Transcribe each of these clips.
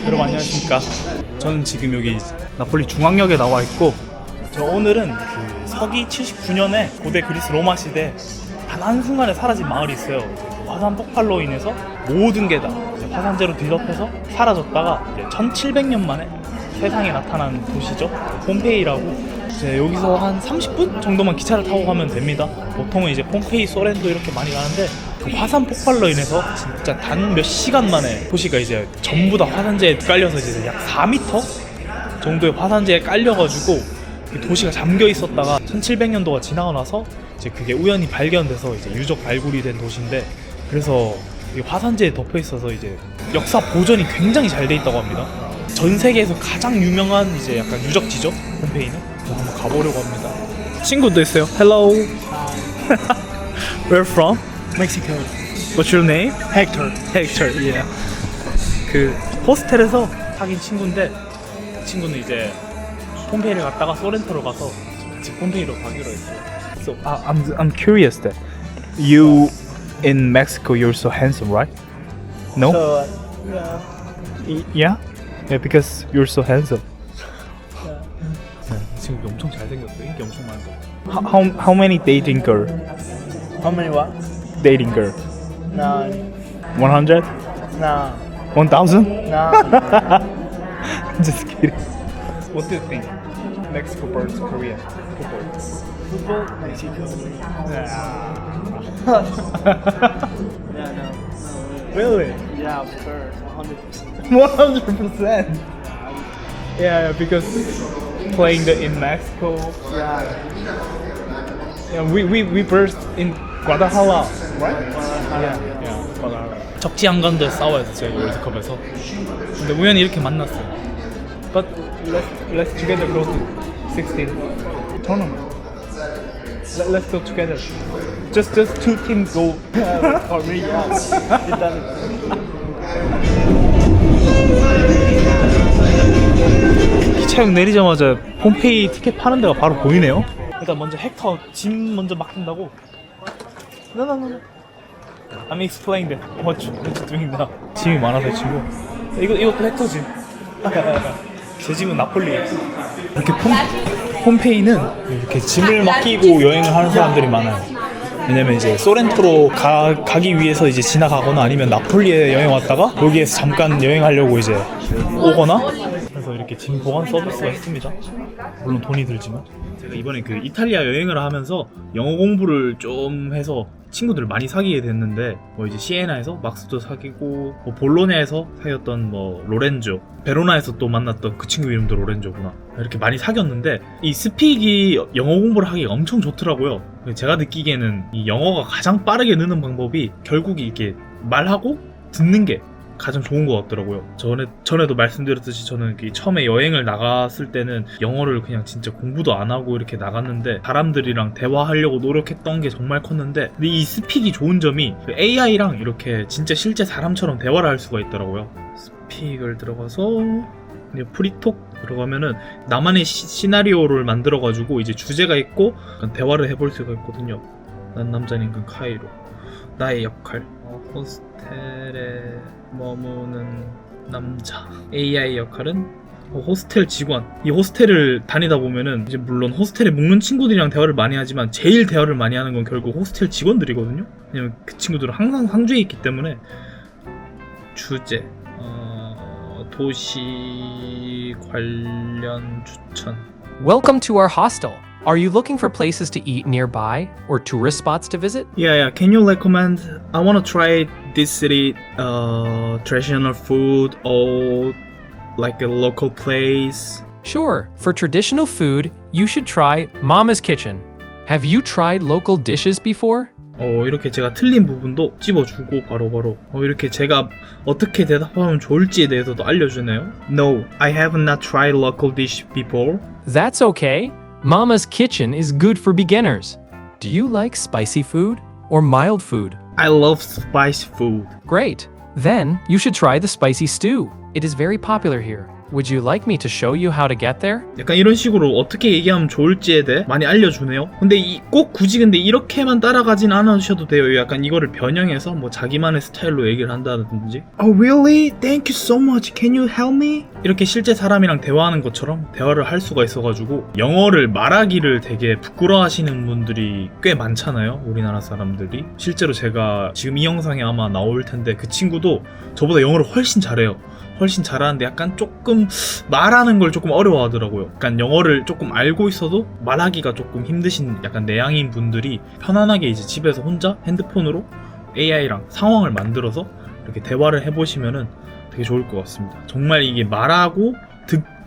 여러분 안녕하십니까. 저는 지금 여기 나폴리 중앙역에 나와 있고, 저 오늘은 그 서기 79년에 고대 그리스 로마 시대 단 한순간에 사라진 마을이 있어요. 화산 폭발로 인해서 모든 게 다 화산재로 뒤덮여서 사라졌다가 이제 1700년 만에 세상에 나타난 도시죠. 폼페이라고. 이제 여기서 한 30분 정도만 기차를 타고 가면 됩니다. 보통은 이제 폼페이, 소렌토 이렇게 많이 가는데, 그 화산 폭발로 인해서 진짜 단 몇 시간 만에 도시가 이제 전부 다 화산재에 깔려서 이제 약 4m 정도의 화산재에 깔려가지고 도시가 잠겨 있었다가 1700년도가 지나고 나서 이제 그게 우연히 발견돼서 이제 유적 발굴이 된 도시인데, 그래서 이 화산재에 덮여 있어서 이제 역사 보존이 굉장히 잘 돼 있다고 합니다. 전 세계에서 가장 유명한 이제 약간 유적지죠, 폼페이는. 그래서 한번 가보려고 합니다. 친구도 있어요. Hello. Where from? Mexico. What's your name? Hector. Hector. Yeah. 그 호스텔에서 사귄 친구인데, 그 친구는 이제 폼페이를 갔다가 소렌토로 가서 같이 폼페이로 가기로 했어요. So I'm curious that you in Mexico you're so handsome, right? No? So, yeah. Yeah? Yeah, because you're so handsome. 네, 친구 엄청 잘생겼어. 인기 엄청 많아. How many dating girl? How many what? Dating girl? No. 100? No. 1000? No. Just kidding. What do you think? Mexico versus Korea? Football. Football? Mexico. Yeah, no. Really? Yeah, of course. 100%. 100%. Yeah, because playing in Mexico. Yeah. Yeah, we first in Guadalajara, right? Yeah, Guadalajara. 적지 않건데 싸워요, 저희 월드컵에서. 근데 우연히 이렇게 만났어요. But let's together go to 16 tournament. Let's go together. Just two teams go. For me, yeah. It doesn't. 기차역 내리자마자 폼페이 티켓 파는 데가 바로 보이네요. 일단 먼저 헥터 짐 먼저 맡긴다고. No. I'm explaining that what you doing now. 짐이 많아서 이 친구. 이것도 헥터 짐. 제 짐은 나폴리. 이렇게 폼페이는 이렇게 짐을 맡기고 여행을 하는 사람들이 많아요. 왜냐면 이제 소렌토로 가기 위해서 이제 지나가거나 아니면 나폴리에 여행 왔다가 여기에서 잠깐 여행하려고 이제 오거나, 그래서 이렇게 짐 보관 서비스가 있습니다. 물론 돈이 들지만. 제가 이번에 그 이탈리아 여행을 하면서 영어 공부를 좀 해서 친구들을 많이 사귀게 됐는데, 뭐 이제 시에나에서 막스도 사귀고, 뭐 볼로냐에서 사귀었던 뭐 로렌조, 베로나에서 또 만났던 그 친구 이름도 로렌조구나, 이렇게 많이 사귀었는데, 이 스픽이 영어 공부를 하기가 엄청 좋더라고요. 제가 느끼기에는 이 영어가 가장 빠르게 느는 방법이 결국 이렇게 말하고 듣는 게 가장 좋은 것 같더라고요. 전에도 말씀드렸듯이 저는 처음에 여행을 나갔을 때는 영어를 그냥 진짜 공부도 안 하고 이렇게 나갔는데, 사람들이랑 대화하려고 노력했던 게 정말 컸는데, 근데 이 스픽이 좋은 점이 AI랑 이렇게 진짜 실제 사람처럼 대화를 할 수가 있더라고요. 스픽을 들어가서 이제 프리톡 들어가면은 나만의 시나리오를 만들어가지고 이제 주제가 있고 대화를 해볼 수가 있거든요. 난 남자니까 카이로. 나의 역할. 호스텔에 머무는 남자. AI 역할은 호스텔 직원. 이 호스텔을 다니다 보면은 이제 물론 호스텔에 묵는 친구들이랑 대화를 많이 하지만 제일 대화를 많이 하는 건 결국 호스텔 직원들이거든요. 왜냐면 그 친구들은 항상 상주에 있기 때문에. 주제, 도시 관련 추천. Welcome to our hostel. Are you looking for places to eat nearby or tourist spots to visit? Yeah. Can you recommend? I want to try this city traditional food or like a local place. Sure. For traditional food, you should try Mama's Kitchen. Have you tried local dishes before? 이렇게 제가 틀린 부분도 찝어주고 바로바로 이렇게 제가 어떻게 대답하면 좋을지에 대해서도 알려주네요. No, I have not tried local dish before. That's okay. Mama's Kitchen is good for beginners. Do you like spicy food or mild food? I love spicy food. Great. Then you should try the spicy stew. It is very popular here. Would you like me to show you how to get there? 약간 이런 식으로 어떻게 얘기하면 좋을지에 대해 많이 알려주네요. 근데 꼭 굳이 근데 이렇게만 따라가진 않으셔도 돼요. 약간 이거를 변형해서 뭐 자기만의 스타일로 얘기를 한다든지 Oh really? Thank you so much. Can you help me? 이렇게 실제 사람이랑 대화하는 것처럼 대화를 할 수가 있어가지고 영어를 말하기를 되게 부끄러워하시는 분들이 꽤 많잖아요. 우리나라 사람들이. 실제로 제가 지금 이 영상에 아마 나올 텐데 그 친구도 저보다 영어를 훨씬 잘해요. 훨씬 잘하는데 약간 조금 말하는 걸 조금 어려워하더라고요. 약간 영어를 조금 알고 있어도 말하기가 조금 힘드신 약간 내향인 분들이 편안하게 이제 집에서 혼자 핸드폰으로 AI랑 상황을 만들어서 이렇게 대화를 해보시면은 되게 좋을 것 같습니다. 정말 이게 말하고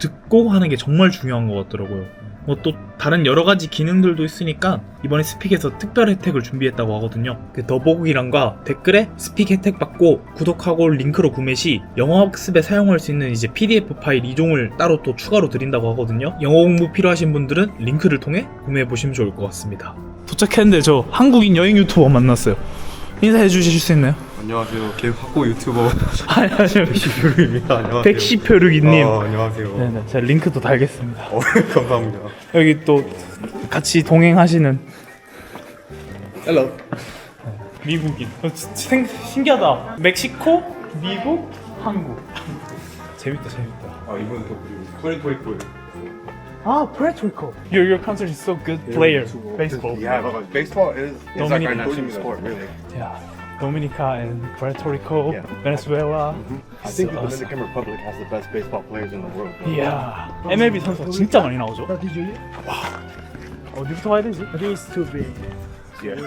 듣고 하는 게 정말 중요한 것 같더라고요. 뭐 또 다른 여러 가지 기능들도 있으니까 이번에 스픽에서 특별 혜택을 준비했다고 하거든요. 그 더보기란과 댓글에 스픽 혜택 받고 구독하고 링크로 구매 시 영어 학습에 사용할 수 있는 이제 PDF 파일 2종을 따로 또 추가로 드린다고 하거든요. 영어 공부 필요하신 분들은 링크를 통해 구매해 보시면 좋을 것 같습니다. 도착했는데 저 한국인 여행 유튜버 만났어요. 인사해 주실 수 있나요? 안녕하세요. 개학고 유튜버 안녕하세요. 백시표류입니다. 안녕하세요. 백시표류기님. 안녕하세요. 네네, 제가 링크도 달겠습니다. 감사합니다. 여기 또 같이 동행하시는 Hello. 미국인. 신기하다. 멕시코, 미국, 한국. 재밌다. 아 이번 또 그리고 2024. 아, Puerto Rico. Your country is so good player. Baseball. Yeah, but baseball is like our national sport, really. Yeah. Dominica and Puerto Rico, Yeah. Venezuela. I think the Awesome. Dominican Republic has the best baseball players in the world. Yeah. MLB 선수가 진짜 많이 나오죠. 어디부터 가야 되지? These two big. Yeah.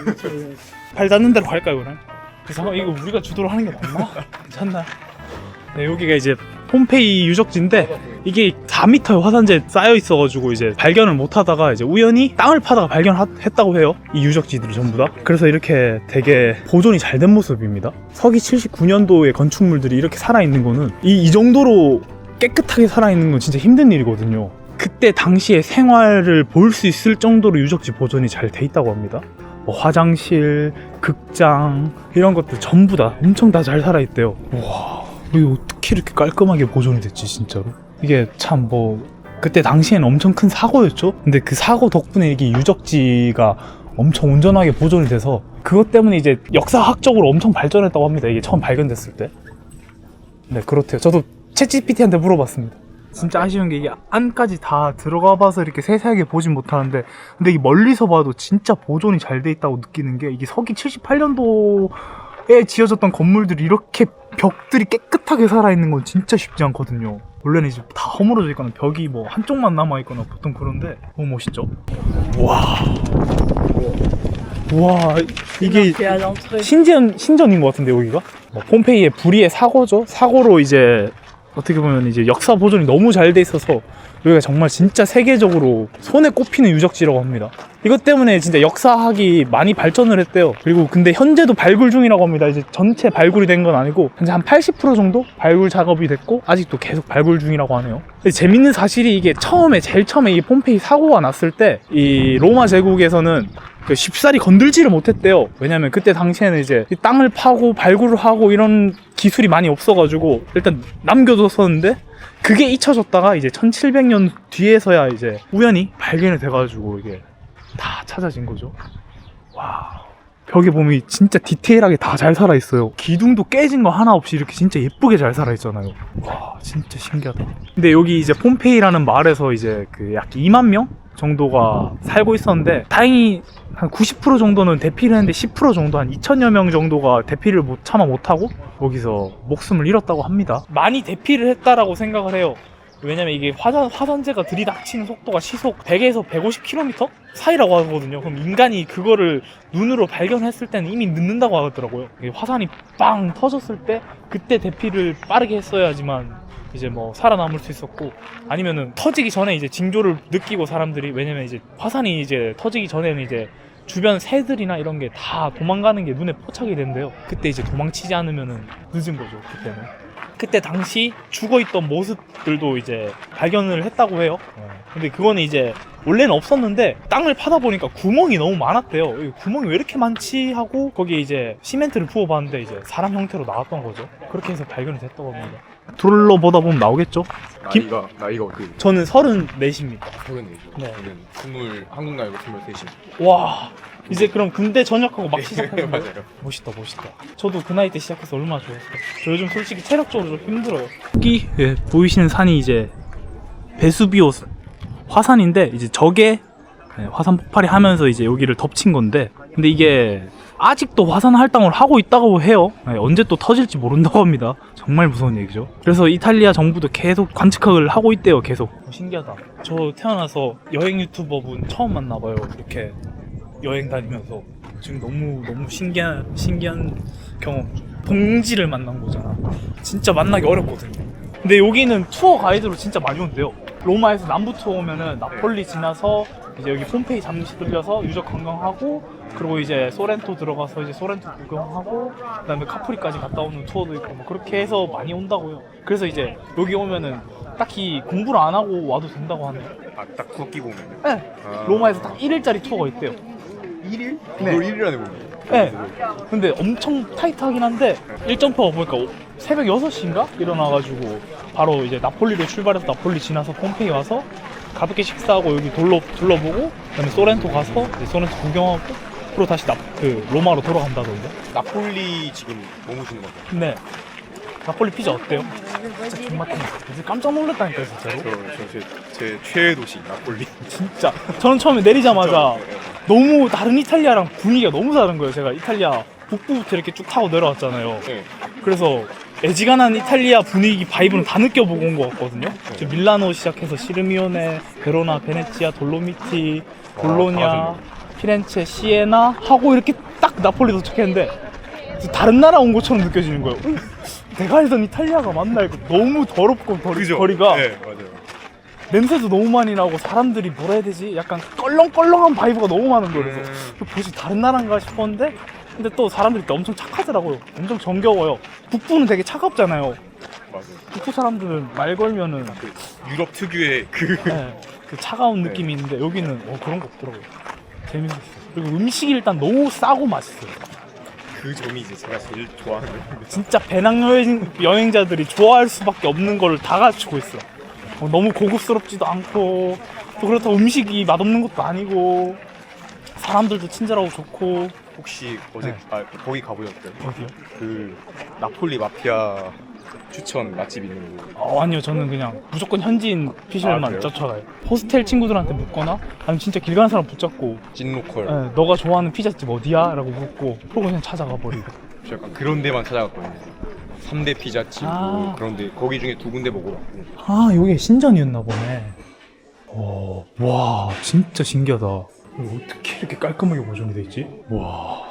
발 닿는 대로 갈까요, 그럼? 그래서 이거 우리가 주도를 하는 게 맞나? 괜찮나? 네, 여기가 이제 폼페이 유적지인데 이게 4m의 화산재 쌓여 있어가지고 이제 발견을 못하다가 이제 우연히 땅을 파다가 발견했다고 해요. 이 유적지들이 전부 다. 그래서 이렇게 되게 보존이 잘 된 모습입니다. 서기 79년도의 건축물들이 이렇게 살아있는 거는 이 정도로 깨끗하게 살아있는 건 진짜 힘든 일이거든요. 그때 당시의 생활을 볼 수 있을 정도로 유적지 보존이 잘 돼 있다고 합니다. 뭐 화장실, 극장 이런 것들 전부 다 엄청 다 잘 살아있대요. 와, 이게 어떻게 이렇게 깔끔하게 보존이 됐지 진짜로? 이게 참 뭐 그때 당시에는 엄청 큰 사고였죠. 근데 그 사고 덕분에 이게 유적지가 엄청 온전하게 보존이 돼서 그것 때문에 이제 역사학적으로 엄청 발전했다고 합니다. 이게 처음 발견됐을 때. 네, 그렇대요. 저도 챗GPT한테 물어봤습니다. 진짜 아쉬운 게 이게 안까지 다 들어가 봐서 이렇게 세세하게 보진 못하는데 근데 이 멀리서 봐도 진짜 보존이 잘 돼 있다고 느끼는 게 이게 서기 78년도에 지어졌던 건물들이 이렇게 벽들이 깨끗하게 살아있는 건 진짜 쉽지 않거든요. 원래는 이제 다 허물어져 있거나 벽이 뭐 한쪽만 남아있거나 보통 그런데 너무 멋있죠? 와, 이게 신전인 것 같은데 여기가? 폼페이의 불의의 사고죠? 사고로 이제 어떻게 보면 이제 역사 보존이 너무 잘 돼 있어서 여기가 정말 진짜 세계적으로 손에 꼽히는 유적지라고 합니다. 이것 때문에 진짜 역사학이 많이 발전을 했대요. 그리고 근데 현재도 발굴 중이라고 합니다. 이제 전체 발굴이 된 건 아니고 현재 한 80% 정도 발굴 작업이 됐고 아직도 계속 발굴 중이라고 하네요. 근데 재밌는 사실이 이게 제일 처음에 이 폼페이 사고가 났을 때 이 로마 제국에서는 쉽사리 건들지를 못했대요. 왜냐면 그때 당시에는 이제 땅을 파고 발굴을 하고 이런 기술이 많이 없어가지고 일단 남겨뒀었는데 그게 잊혀졌다가 이제 1700년 뒤에서야 이제 우연히 발견이 돼가지고 이게 다 찾아진 거죠. 와, 벽에 보면 진짜 디테일하게 다 잘 살아있어요. 기둥도 깨진 거 하나 없이 이렇게 진짜 예쁘게 잘 살아있잖아요. 와, 진짜 신기하다. 근데 여기 이제 폼페이라는 마을에서 이제 그 약 2만 명 정도가 살고 있었는데 다행히 한 90% 정도는 대피를 했는데 10% 정도 한 2천여 명 정도가 대피를 차마 못하고 거기서 목숨을 잃었다고 합니다. 많이 대피를 했다라고 생각을 해요. 왜냐면 이게 화산재가 들이닥치는 속도가 시속 100에서 150km 사이라고 하거든요. 그럼 인간이 그거를 눈으로 발견했을 때는 이미 늦는다고 하더라고요. 화산이 빵 터졌을 때 그때 대피를 빠르게 했어야지만 이제 뭐 살아남을 수 있었고 아니면은 터지기 전에 이제 징조를 느끼고 사람들이 왜냐면 이제 화산이 이제 터지기 전에는 이제 주변 새들이나 이런 게 다 도망가는 게 눈에 포착이 된대요. 그때 이제 도망치지 않으면은 늦은 거죠. 그때는. 그때 당시 죽어있던 모습들도 이제 발견을 했다고 해요. 근데 그거는 이제 원래는 없었는데 땅을 파다 보니까 구멍이 너무 많았대요. 구멍이 왜 이렇게 많지 하고 거기에 이제 시멘트를 부어봤는데 이제 사람 형태로 나왔던 거죠. 그렇게 해서 발견이 됐다고 합니다. 둘러보다 보면 나오겠죠? 나이가 어떻게 돼요? 저는 34입니다. 34이죠. 네. 저는 20 한국 나이로 23입니다. 와, 이제 그럼 군대 전역하고 막 시작하는 거예요? 맞아요. 멋있다, 멋있다. 저도 그 나이 때 시작해서 얼마나 좋았어요. 저 요즘 솔직히 체력적으로 좀 힘들어요. 여기 예, 보이시는 산이 이제 베수비오 화산인데 이제 저게 예, 화산 폭발이 하면서 이제 여기를 덮친 건데, 근데 이게 아직도 화산 활동을 하고 있다고 해요. 예, 언제 또 터질지 모른다고 합니다. 정말 무서운 얘기죠. 그래서 이탈리아 정부도 계속 관측을 하고 있대요. 계속. 신기하다. 저 태어나서 여행 유튜버분 처음 만나봐요. 이렇게 여행 다니면서 지금 너무 신기한 경험. 동지를 만난 거잖아. 진짜 만나기 어렵거든요. 근데 여기는 투어 가이드로 진짜 많이 온대요. 로마에서 남부 투어 오면은 나폴리 지나서 이제 여기 폼페이 잠시 들려서 유적 관광하고, 그리고 이제 소렌토 들어가서 이제 소렌토 구경하고, 그다음에 카프리까지 갔다 오는 투어도 있고 뭐 그렇게 해서 많이 온다고요. 그래서 이제 여기 오면은 딱히 공부를 안 하고 와도 된다고 하네요. 딱 투어 끼고 오면요? 네. 아. 로마에서 딱 1일짜리 투어가 있대요. 1일? 네. 이걸 1일 안에 보면 네. 근데 엄청 타이트하긴 한데 일정표가 보니까 새벽 6시인가? 일어나가지고 바로 이제 나폴리로 출발해서 나폴리 지나서 폼페이 와서 가볍게 식사하고 여기 둘러보고, 그다음에 소렌토 가서 이제 소렌토 구경하고, 그리고 다시 로마로 돌아간다던데. 나폴리 지금 머무시는 거죠? 근데 나폴리 피자 어때요? 진짜 존맛탱이. 진짜 깜짝 놀랐다니까요, 진짜로. 제 최애 도시 나폴리. 진짜 저는 처음에 내리자마자 너무 다른 이탈리아랑 분위기가 너무 다른 거예요. 제가 이탈리아 북부부터 이렇게 쭉 타고 내려왔잖아요. 네. 그래서 애지간한 이탈리아 분위기 바이브는 다 느껴보고 온 것 같거든요. 저 밀라노 시작해서 시르미오네, 베로나, 베네치아, 돌로미티, 볼로냐, 피렌체, 시에나 하고 이렇게 딱 나폴리 도착했는데 다른 나라 온 것처럼 느껴지는 거예요. 내가 알던 이탈리아가 맞나 이거. 너무 더럽고 거리가 네, 맞아요. 냄새도 너무 많이 나고 사람들이 뭐라 해야 되지? 약간 껄렁껄렁한 바이브가 너무 많은 거예요. 그래서 뭐지 다른 나라인가 싶었는데, 근데 또 사람들이 또 엄청 착하더라고요. 엄청 정겨워요. 북부는 되게 차갑잖아요. 맞아요. 북부 사람들은 말 걸면은 그 유럽 특유의 그 네, 그 차가운 느낌이 있는데 여기는 그런 거 없더라고요. 재밌었어요. 그리고 음식이 일단 너무 싸고 맛있어요. 그 점이 이제 제가 제일 좋아하는 거예요. 진짜 배낭여행자들이 좋아할 수밖에 없는 거를 다 갖추고 있어. 너무 고급스럽지도 않고, 또 그렇다고 음식이 맛없는 것도 아니고, 사람들도 친절하고 좋고. 혹시 어제 네. 거기 가보셨어요? 어디요? 그 나폴리 마피아 추천 맛집 있는 거. 아니요, 저는 그냥 무조건 현지인 피셜만 그래요? 쫓아가요. 호스텔 친구들한테 묻거나, 아니면 진짜 길 가는 사람 붙잡고, 찐로컬. 너가 좋아하는 피자집 어디야? 라고 묻고, 그러고 그냥 찾아가 버리고. 저 약간 그런 데만 찾아갔거든요. 3대 피자집 뭐 그런 데 거기 중에 2군데 먹어봤고. 아, 여기 신전이었나 보네. 와, 진짜 신기하다. 이거 어떻게 이렇게 깔끔하게 보존이 돼 있지? 와,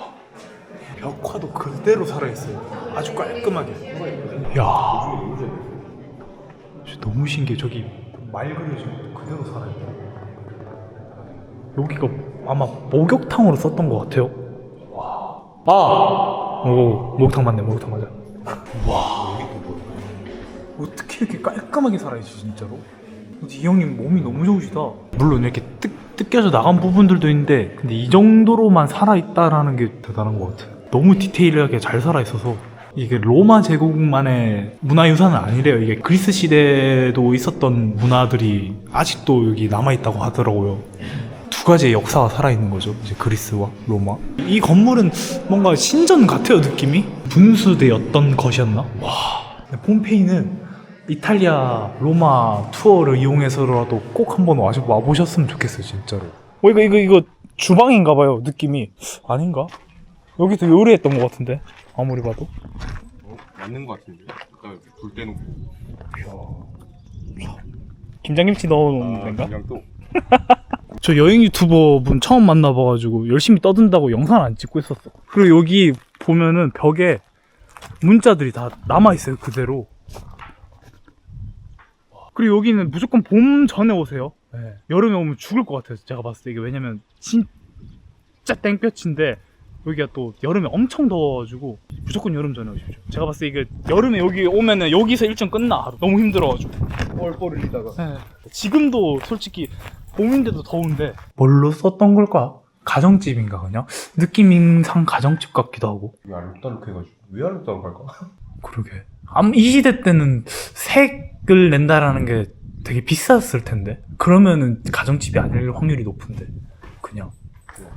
벽화도 그대로 살아있어요. 아주 깔끔하게. 야, 진짜 너무 신기해. 저기 말 그려진 것도 그대로 살아있고. 여기가 아마 목욕탕으로 썼던 것 같아요. 와, 목욕탕 맞네, 목욕탕 맞아. 와, 어떻게 이렇게 깔끔하게 살아있지 진짜로? 이 형님 몸이 너무 좋으시다. 물론 이렇게 뜯겨져 나간 부분들도 있는데, 근데 이 정도로만 살아있다라는 게 대단한 것 같아. 너무 디테일하게 잘 살아있어서. 이게 로마 제국만의 문화유산은 아니래요. 이게 그리스 시대에도 있었던 문화들이 아직도 여기 남아있다고 하더라고요. 두 가지의 역사가 살아있는 거죠. 이제 그리스와 로마. 이 건물은 뭔가 신전 같아요, 느낌이. 분수대였던 것이었나? 와, 폼페이는 이탈리아 로마 투어를 이용해서라도 꼭 한번 와보셨으면 좋겠어요, 진짜로. 이거 주방인가봐요, 느낌이. 아닌가? 여기서 요리했던 것 같은데, 아무리 봐도. 맞는 것 같은데. 불 떼놓고. 김장김치 넣어놓는 건가? 그냥 또. 저 여행 유튜버 분 처음 만나봐가지고 열심히 떠든다고 영상 안 찍고 있었어. 그리고 여기 보면은 벽에 문자들이 다 남아있어요, 그대로. 그리고 여기는 무조건 봄 전에 오세요. 네. 여름에 오면 죽을 것 같아요, 제가 봤을 때. 이게 왜냐면 진짜 땡볕인데 여기가 또 여름에 엄청 더워가지고 무조건 여름 전에 오십시오. 제가 봤을 때 이게 여름에 여기 오면은 여기서 일정 끝나. 너무 힘들어가지고 뻘뻘 흘리다가. 네. 지금도 솔직히 봄인데도 더운데 뭘로 썼던 걸까? 가정집인가 그냥? 느낌상 가정집 같기도 하고. 왜 알록달록 해가지고. 왜 알록달록 할까? 그러게. 이 시대 때는 색을 낸다라는 게 되게 비쌌을 텐데 그러면은 가정집이 아닐 확률이 높은데 그냥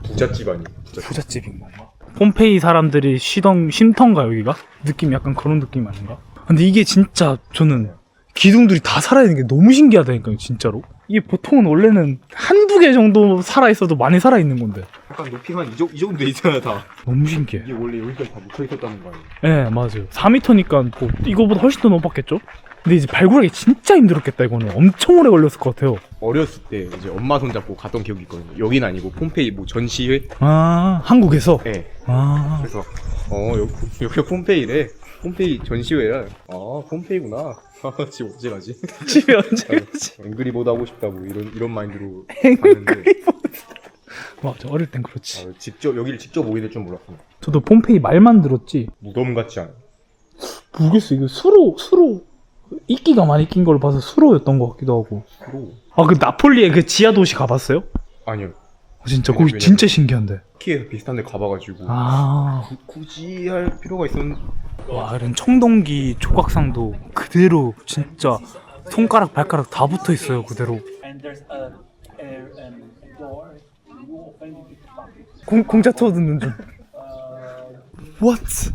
부잣집 아니에요? 부잣집인 건가? 폼페이 사람들이 쉼터인가 여기가? 느낌이 약간 그런 느낌 아닌가? 근데 이게 진짜 저는 기둥들이 다 살아있는 게 너무 신기하다니까요 진짜로. 이게 보통은 원래는 한두 개 정도 살아있어도 많이 살아있는 건데 약간 높이가 이 정도 돼 있잖아 다. 너무 신기해. 이게 원래 여기까지 다 묻혀 있었다는 거 아니에요? 네 맞아요. 4m니까 뭐 이거보다 훨씬 더 높았겠죠? 근데 이제 발굴하기 진짜 힘들었겠다. 이거는 엄청 오래 걸렸을 것 같아요. 어렸을 때 이제 엄마 손 잡고 갔던 기억이 있거든요. 여긴 아니고 폼페이 뭐 전시회? 아 한국에서? 네. 아 그래서 여기가 폼페이래. 폼페이 전시회야. 아 폼페이구나. 지금 언제 가지? 집에 언제 가지? 앵그리보드 하고 싶다 뭐 이런 마인드로 갔는데 맞아 어릴 땐 그렇지. 여기를 직접 오게 될 줄 몰랐습니다. 저도 폼페이 말만 들었지 무덤 같지 않아요? 모르겠어. 이거 수로 이끼가 많이 낀 걸 봐서 수로였던 것 같기도 하고. 수로? 아 그 나폴리의 그 지하 도시 가봤어요? 아니요. 진짜 거기 왜냐면 진짜 신기한데. 키에서 비슷한 데 가봐가지고 아, 굳이 할 필요가 있었는데 와 이런 청동기 조각상도 그대로 진짜 손가락 발가락 다 붙어 있어요 그대로. And there's a door. You open it. 공짜 투어 듣는 중. What?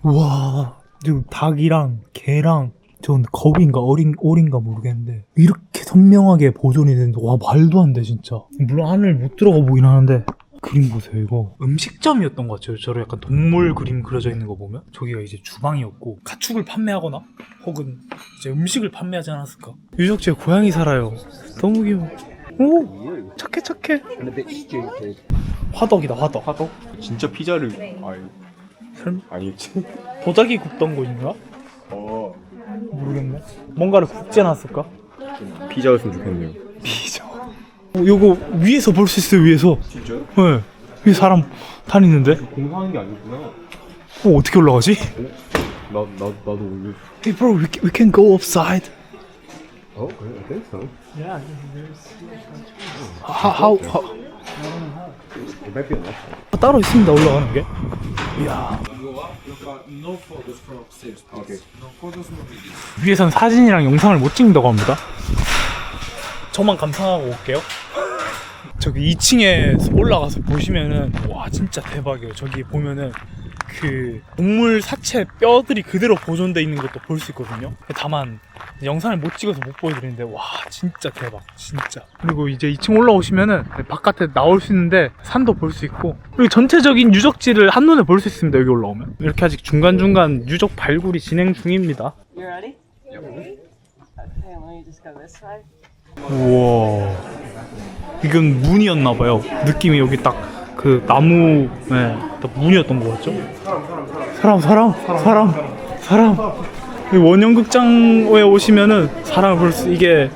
와, 지금 닭이랑 개랑 전 거위인가 오리인가 모르겠는데 이렇게 선명하게 보존이 되는데 와 말도 안 돼 진짜. 물론 안을 못 들어가 보긴 하는데 그림 보세요 이거. 음식점이었던 것 같아요. 저런 약간 동물 그림 그려져 있는 거 보면 저기가 이제 주방이었고 가축을 판매하거나 혹은 이제 음식을 판매하지 않았을까. 유적지에 고양이 살아요. 너무 귀여워. 오 착해. 화덕이다 화덕. 진짜 피자를 설마 아니겠지? 도자기 굽던 곳인가? 모르겠네. 뭔가를 굽지 않았을까? 피자였으면 좋겠네요. 피자. 요거 위에서 볼 수 있어요 위에서. 진짜요? 네. 위에 사람 다니는데? 공사하는 게 아니구나. 어떻게 올라가지? 나도 오늘. Hey bro, we can go upside. 그래? I think so. Yeah, there's. How? It might be enough. 따로 있습니다 올라가는 게. 이야. Okay. 위에선 사진이랑 영상을 못 찍는다고 합니다. 저만 감상하고 올게요. 저기 2층에 올라가서 보시면은 와 진짜 대박이에요. 저기 보면은 그 동물 사체 뼈들이 그대로 보존돼 있는 것도 볼 수 있거든요. 다만 영상을 못 찍어서 못 보여드리는데 와 진짜 대박 진짜. 그리고 이제 2층 올라오시면은 바깥에 나올 수 있는데 산도 볼 수 있고 그리고 전체적인 유적지를 한눈에 볼 수 있습니다. 여기 올라오면 이렇게 아직 중간중간 유적 발굴이 진행 중입니다. You ready? Okay, let me just go this side. 우와 이건 문이었나봐요. 느낌이 여기 딱 그 나무 딱 문이었던 것 같죠? 사람 원형극장에 오시면은 사람을 볼 수 이게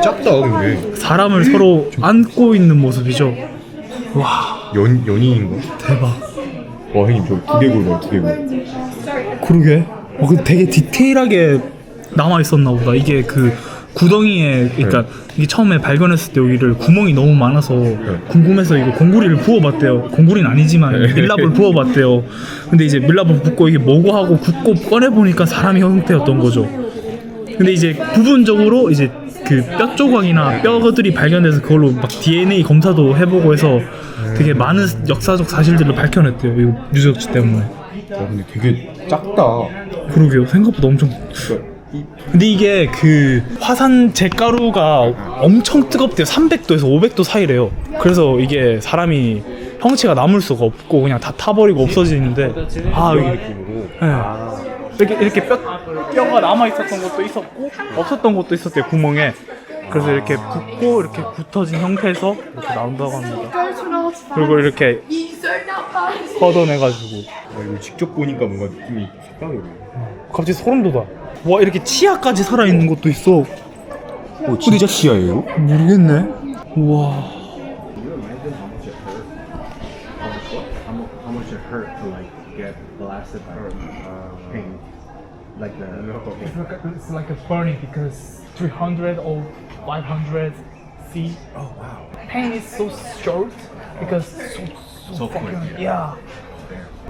작다 근데. 사람을 서로 안고 있는 모습이죠. 와 연인인가? 대박. 와 형님 저 두개골 봐요 두개골. 그러게. 그 되게 디테일하게 남아 있었나 보다. 이게 그 구덩이에 그러니까 이게 처음에 발견했을 때 여기를 구멍이 너무 많아서 궁금해서 이거 공구리를 부어봤대요. 공구리는 아니지만 밀랍을 부어봤대요. 근데 이제 밀랍을 붓고 이게 뭐고 하고 굽고 꺼내보니까 사람의 형태였던 거죠. 근데 이제 부분적으로 이제 그 뼈 조각이나 뼈들이 발견돼서 그걸로 막 DNA 검사도 해보고 해서 되게 많은 역사적 사실들을 밝혀냈대요. 이 유적지 때문에. 근데 되게 작다. 그러게요. 생각보다 엄청. 근데 이게 그 화산 잿가루가 엄청 뜨겁대요. 300도에서 500도 사이래요. 그래서 이게 사람이 형체가 남을 수가 없고 그냥 다 타버리고 없어지는데 아 여기 이렇게 뼈가 남아 있었던 것도 있었고 없었던 것도 있었대요. 구멍에. 그래서 이렇게 붓고 이렇게 굳어진 형태에서 이렇게 나온다고 합니다. 그리고 이렇게 걷어내가지고 이거 직접 보니까 뭔가 느낌이 색다르네. 갑자기 소름 돋아. 와 이렇게 치아까지 살아있는 것도 있어. 진짜 치아예요? 모르겠네. 우와. How much it hurt to like get blasted by pain, like the. It's like a burning because 300 or 500 feet. Oh wow. Pain is so short because so fucking yeah.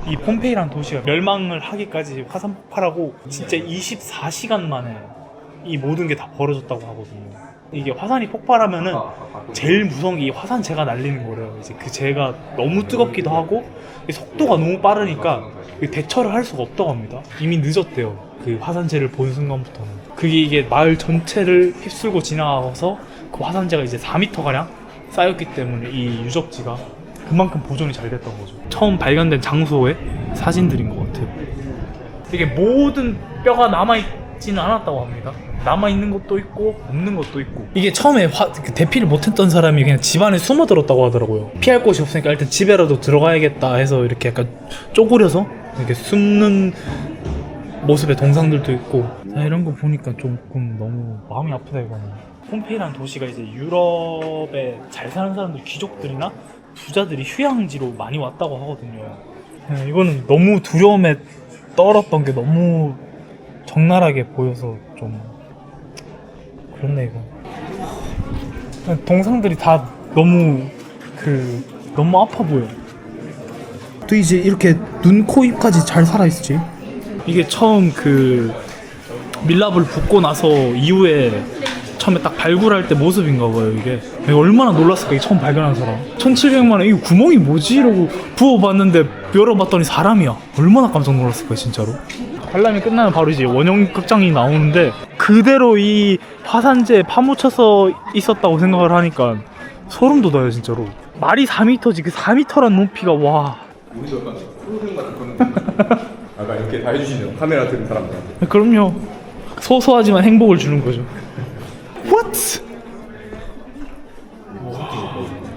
이 폼페이라는 도시가 멸망을 하기까지 화산 폭발하고 진짜 24시간 만에 이 모든 게 다 벌어졌다고 하거든요. 이게 화산이 폭발하면은 제일 무서운 게 이 화산재가 날리는 거래요. 이제 그 재가 너무 뜨겁기도 하고 속도가 너무 빠르니까 대처를 할 수가 없다고 합니다. 이미 늦었대요. 그 화산재를 본 순간부터는. 그게 이게 마을 전체를 휩쓸고 지나가서 그 화산재가 이제 4m 가량 쌓였기 때문에 이 유적지가 그만큼 보존이 잘 됐던 거죠. 처음 발견된 장소의 사진들인 것 같아요. 이게 모든 뼈가 남아있지는 않았다고 합니다. 남아있는 것도 있고 없는 것도 있고. 이게 처음에 대피를 못했던 사람이 그냥 집 안에 숨어들었다고 하더라고요. 피할 곳이 없으니까 일단 집에라도 들어가야겠다 해서 이렇게 약간 쪼그려서 이렇게 숨는 모습의 동상들도 있고. 이런 거 보니까 조금 너무 마음이 아프다 이거는. 폼페이라는 도시가 이제 유럽에 잘 사는 사람들, 귀족들이나 부자들이 휴양지로 많이 왔다고 하거든요. 이거는 너무 두려움에 떨었던 게 너무 적나라하게 보여서 좀 그렇네 이거. 동상들이 다 너무 너무 아파 보여. 또 이제 이렇게 눈, 코, 입까지 잘 살아있지. 이게 처음 밀랍을 붓고 나서 이후에 처음에 딱 발굴할 때 모습인가 봐요. 이게 내가 얼마나 놀랐을까. 이게 처음 발견한 사람 1700만 원, 이거 구멍이 뭐지? 이러고 부어봤는데 열어봤더니 사람이야. 얼마나 깜짝 놀랐을까 진짜로. 관람이 끝나면 바로 이제 원형 극장이 나오는데 그대로 이 화산재에 파묻혀서 있었다고 생각을 하니까 소름 돋아요 진짜로. 말이 4m지 그 4m란 높이가 와. 우리도 약간 프로그램 같은 그런 아까 이렇게 다 해주시네요. 카메라 들은 사람들한테. 그럼요. 소소하지만 행복을 주는 거죠. What?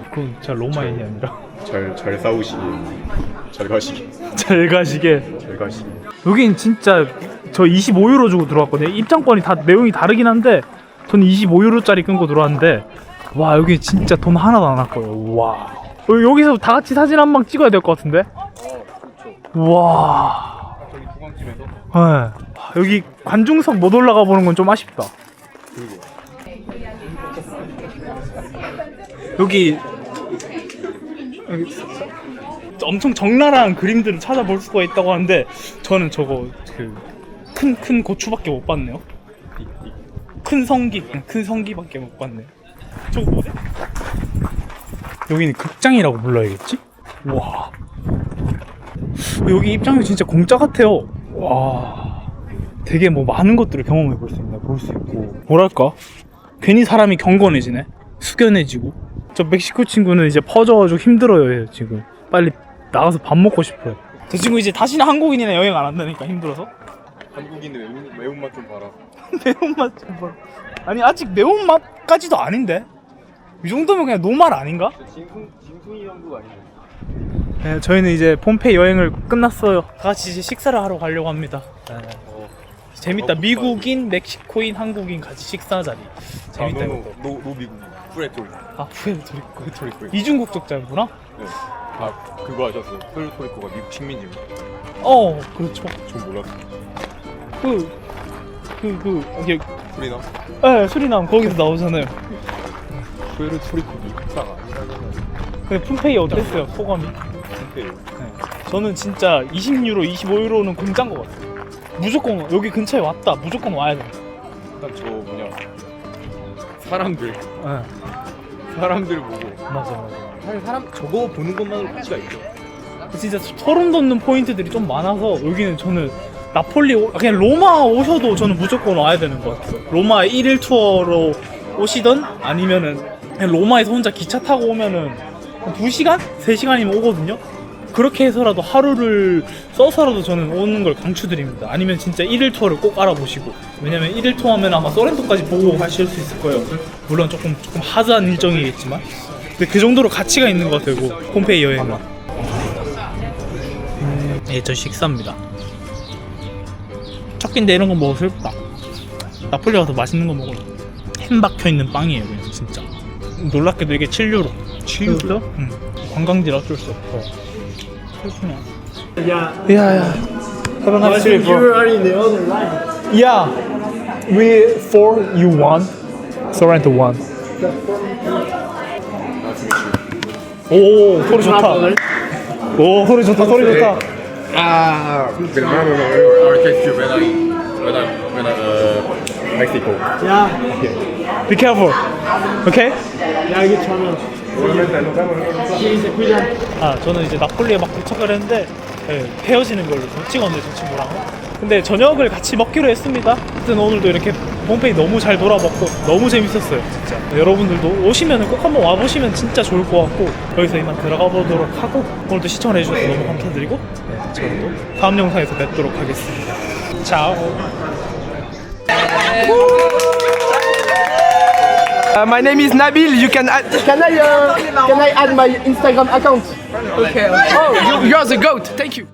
그건 진짜 로마인이 아니라 잘 싸우시게. 잘 가시게. 잘 가시게. 잘 가시게. 여긴 진짜 저 25유로 주고 들어왔거든요. 입장권이 다 내용이 다르긴 한데 저는 25유로짜리 끊고 들어왔는데 와 여기 진짜 돈 하나도 안 아까워요. 와 여기서 다 같이 사진 한 방 찍어야 될 것 같은데. 와 저기 중앙집에서. 네. 여기 관중석 못 올라가 보는 건 좀 아쉽다. 여기 엄청 적나라한 그림들을 찾아볼 수가 있다고 하는데 저는 저거 큰 고추밖에 못 봤네요. 큰 성기밖에 못 봤네. 저거 뭐지? 여기는 극장이라고 불러야겠지? 와 여기 입장료 진짜 공짜 같아요. 와 되게 뭐 많은 것들을 경험해 볼 수 있네. 볼 수 있고 뭐랄까 괜히 사람이 경건해지네. 숙연해지고. 저 멕시코 친구는 이제 퍼져가지고 힘들어요 지금. 빨리 나가서 밥 먹고 싶어요. 저 친구 이제 다시는 한국인이나 여행 안 한다니까 힘들어서. 한국인의 매운맛 좀 봐라. 매운맛 좀 봐라. 아니 아직 매운맛까지도 아닌데 이 정도면 그냥 노말 아닌가? 진순이 정도가 아니네. 네, 저희는 이제 폼페이 여행을 끝났어요. 다 같이 이제 식사를 하러 가려고 합니다. 네. 재밌다. 미국인, 멕시코인, 한국인 같이 식사 자리. 재밌다. 노 미국. 푸에르토리코. 아 푸에르토리코. 이중 국적자구나. 네. 아 그거 아셨어요? 푸에르토리코가 미국 식민지요. 그렇죠. 전 몰랐어요. 이게 수리남? 네, 수리남 거기서 나오잖아요. 푸에르토리코 미국사가 아니라잖아요. 근데 폼페이 어땠어요? 소감이? 폼페이. 네. 저는 진짜 20유로, 25유로는 공짜인 것 같아요. 무조건 여기 근처에 왔다. 무조건 와야 돼. 일단 저 뭐냐 사람들 네. 사람들 보고 맞아. 사실 사람 저거 보는 것만으로 가치가 있죠. 진짜 소름 돋는 포인트들이 좀 많아서 여기는 저는 그냥 로마 오셔도 저는 무조건 와야 되는 것 같아요. 로마 1일 투어로 오시던 아니면은 그냥 로마에서 혼자 기차 타고 오면은 한 2시간? 3시간이면 오거든요. 그렇게 해서라도 하루를 써서라도 저는 오는 걸 강추드립니다. 아니면 진짜 1일 투어를 꼭 알아보시고. 왜냐면 1일 투어 하면 아마 소렌토까지 보고 가실 수 있을 거예요. 물론 조금 하드한 일정이겠지만 근데 그 정도로 가치가 있는 것 같아요. 폼페이 여행은. 예, 저 식사입니다. 첫끼인데 이런 거 먹어 슬프다. 나폴리 가서 맛있는 거 먹어요. 햄 박혀있는 빵이에요 그냥 진짜. 놀랍게도 이게 7유로. 7유로? 응. 관광지라 어쩔 수 없어. 슬프네. Yeah. Have a nice trip, bro. You are in the other line. Yeah. We 4, you 1. Sorrento 1. 오, 소리 좋다. 오, 소리 좋다. Or text you when I Mexico. Be careful. Okay? 아, 저는 이제 나폴리에 막 도착을 했는데 네, 헤어지는 걸로 못 찍었네, 저 친구랑. 근데 저녁을 같이 먹기로 했습니다. 하여튼 오늘도 이렇게 폼페이 너무 잘 돌아먹고 너무 재밌었어요, 진짜. 여러분들도 오시면 꼭 한번 와보시면 진짜 좋을 것 같고, 여기서 이만 들어가 보도록 하고, 오늘도 시청을 해주셔서 너무 감사드리고, 네, 저는 또 다음 영상에서 뵙도록 하겠습니다. 차오. My name is Nabil. You can add, can I add my Instagram account? Okay. Oh, you're the goat. Thank you.